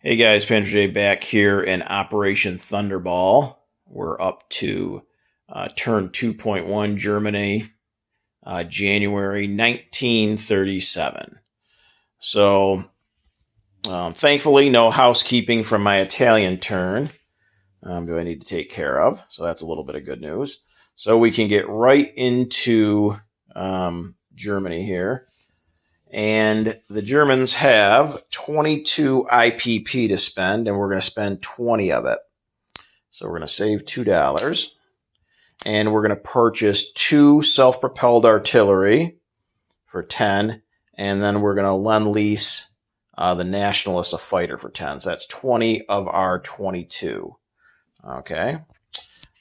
Hey guys, Panther J back here in Operation Thunderball. We're up to turn 2.1 Germany, January 1937. So, thankfully, no housekeeping from my Italian turn do I need to take care of. So that's a little bit of good news. So we can get right into Germany here. And the Germans have 22 IPP to spend, and we're going to spend 20 of it. So we're going to save $2. And we're going to purchase 2 self-propelled artillery for 10. And then we're going to lend-lease the Nationalists a fighter for 10. So that's 20 of our 22. Okay.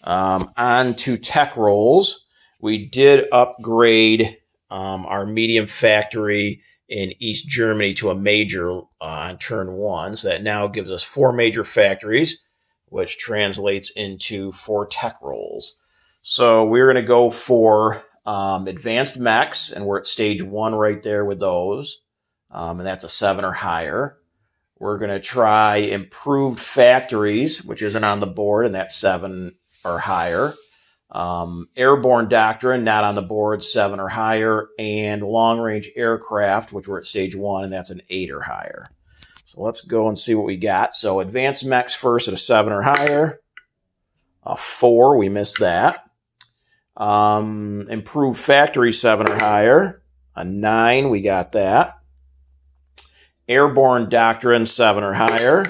On to tech rolls. We did upgrade our medium factory in East Germany to a major on turn 1. So that now gives us 4 major factories, which translates into 4 tech rolls. So we're going to go for advanced mechs, and we're at stage 1 right there with those. And that's a 7 or higher. We're going to try improved factories, which isn't on the board, and that's 7 or higher. Airborne doctrine, not on the board, 7 or higher, and long-range aircraft, which we're at stage 1, and that's an 8 or higher. So let's go and see what we got. So advanced mechs first at a 7 or higher. A 4, we missed that. Improved factory, 7 or higher. A 9, we got that. Airborne doctrine, 7 or higher.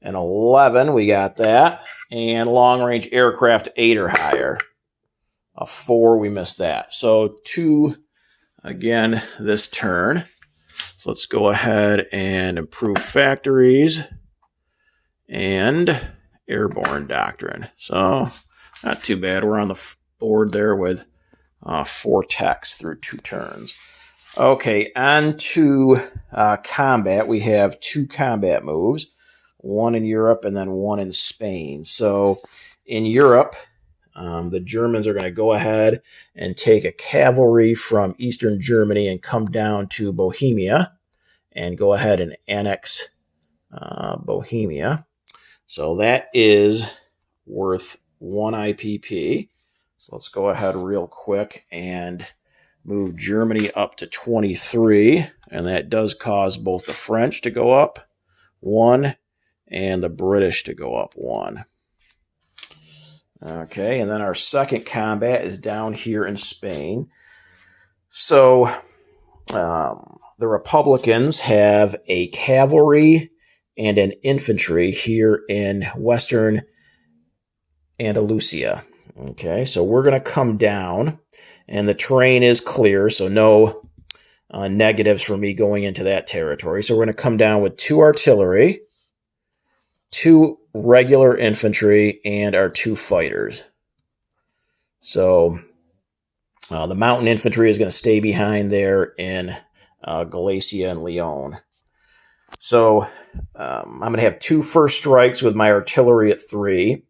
An 11, we got that. And long-range aircraft, 8 or higher. A 4, we missed that. So 2, again, this turn. So let's go ahead and improve factories and airborne doctrine. So not too bad. We're on the board there with 4 techs through 2 turns. Okay, on to combat. We have 2 combat moves. 1 in Europe and then 1 in Spain. So in Europe, the Germans are going to go ahead and take a cavalry from Eastern Germany and come down to Bohemia and go ahead and annex Bohemia. So that is worth 1 IPP. So let's go ahead real quick and move Germany up to 23. And that does cause both the French to go up 1 and the British to go up 1. Okay, and then our second combat is down here in Spain. So the Republicans have a cavalry and an infantry here in Western Andalusia. Okay, so we're going to come down, and the terrain is clear, so no negatives for me going into that territory. So we're going to come down with 2 artillery, 2 regular infantry, and our 2 fighters. So the mountain infantry is going to stay behind there in Galicia and Leon. So I'm going to have 2 first strikes with my artillery at 3.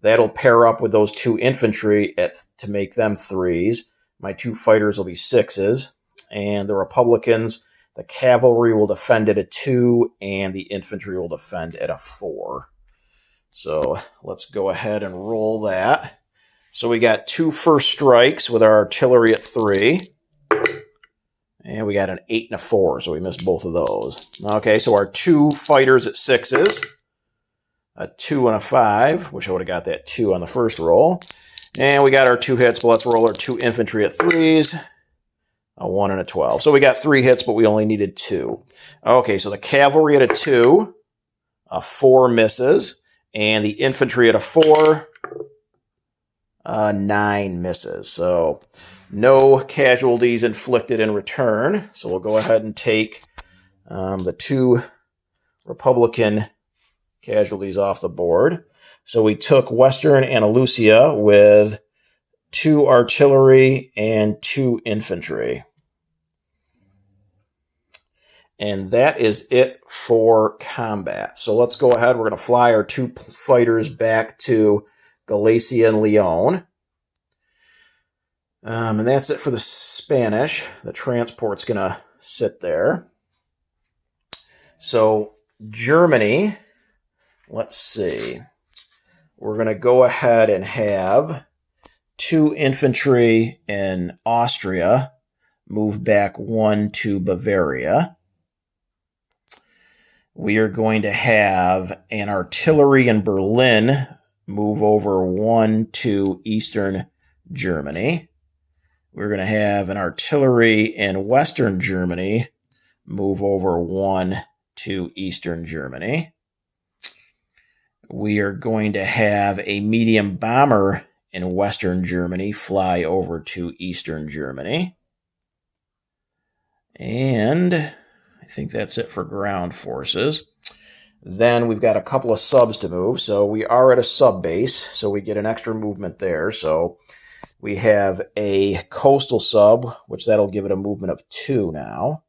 That'll pair up with those 2 infantry to make them 3s. My 2 fighters will be 6s. And the Republicans, the cavalry will defend at a 2, and the infantry will defend at a 4. So let's go ahead and roll that. So we got 2 first strikes with our artillery at 3. And we got an 8 and a 4, so we missed both of those. Okay, so our 2 fighters at 6s. A 2 and a 5. Wish I would have got that 2 on the first roll. And we got our 2 hits, but let's roll our 2 infantry at 3s. A 1 and a 12. So we got 3 hits, but we only needed 2. Okay, so the cavalry at a 2. A 4 misses. And the infantry at a 4. 9 misses. So no casualties inflicted in return. So we'll go ahead and take the 2 Republican casualties off the board. So we took Western Andalusia with 2 artillery and 2 infantry. And that is it for combat. So let's go ahead. We're going to fly our 2 fighters back to Galicia and Leon. And that's it for the Spanish. The transport's going to sit there. So Germany, let's see. We're going to go ahead and have 2 infantry in Austria move back 1 to Bavaria. We are going to have an artillery in Berlin move over 1 to Eastern Germany. We're going to have an artillery in Western Germany move over 1 to Eastern Germany. We are going to have a medium bomber in Western Germany fly over to Eastern Germany. And I think that's it for ground forces. Then we've got a couple of subs to move. So we are at a sub base, so we get an extra movement there. So we have a coastal sub, which that'll give it a movement of 2 now.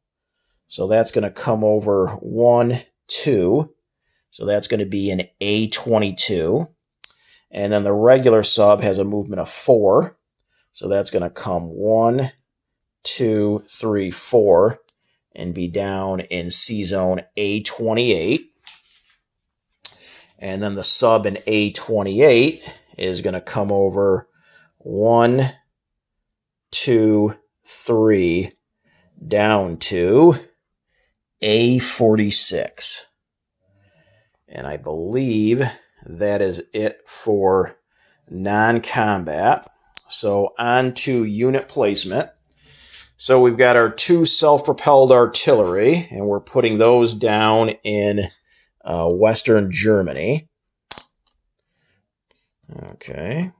So that's going to come over 1, 2. So that's going to be an A-22. And then the regular sub has a movement of 4. So that's going to come 1, 2, 3, 4, and be down in C-zone A-28. And then the sub in A-28 is going to come over 1, 2, 3, down to A-46. And I believe that is it for non-combat. So on to unit placement. So we've got our 2 self-propelled artillery, and we're putting those down in Western Germany. Okay.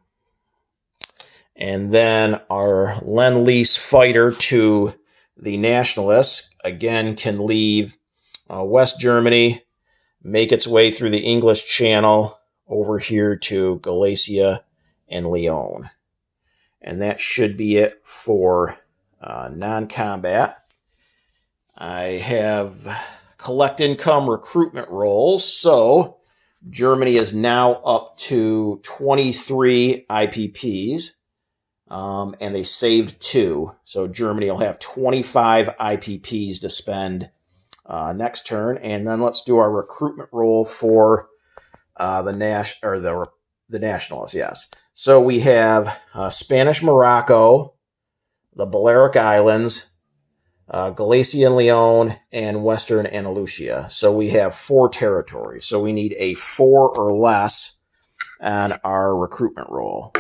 And then our Lend-Lease fighter to the Nationalists, again, can leave West Germany, make its way through the English Channel over here to Galicia and Lyon. And that should be it for non-combat. I have collect income recruitment rolls. So Germany is now up to 23 IPPs, and they saved 2. So Germany will have 25 IPPs to spend next turn. And then let's do our recruitment roll for the Nationalists, yes. So we have Spanish Morocco, the Balearic Islands, Galicia and Leon, and Western Andalusia. So we have 4 territories. So we need a 4 or less on our recruitment roll.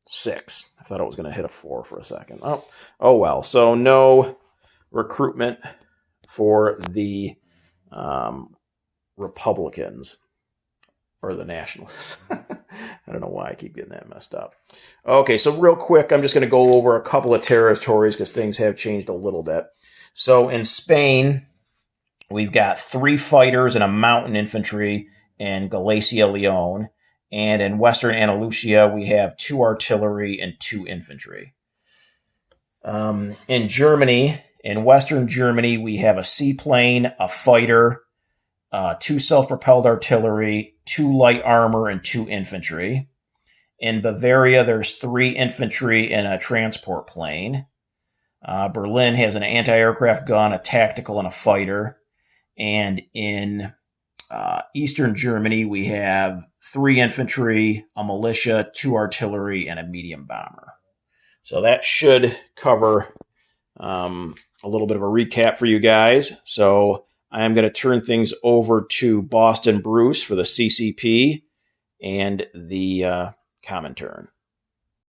6. I thought it was going to hit a 4 for a second. Oh well. So no recruitment for the Republicans. Or the Nationalists. I don't know why I keep getting that messed up. Okay, so real quick, I'm just going to go over a couple of territories because things have changed a little bit. So in Spain, we've got 3 fighters and a mountain infantry in Galicia, Leon. And in Western Andalusia, we have 2 artillery and 2 infantry. In Germany, in Western Germany, we have a seaplane, a fighter, 2 self-propelled artillery, 2 light armor, and 2 infantry. In Bavaria, there's 3 infantry and a transport plane. Berlin has an anti-aircraft gun, a tactical, and a fighter. And in Eastern Germany, we have 3 infantry, a militia, 2 artillery, and a medium bomber. So that should cover a little bit of a recap for you guys. So I am going to turn things over to Boston Bruce for the CCP and the common turn.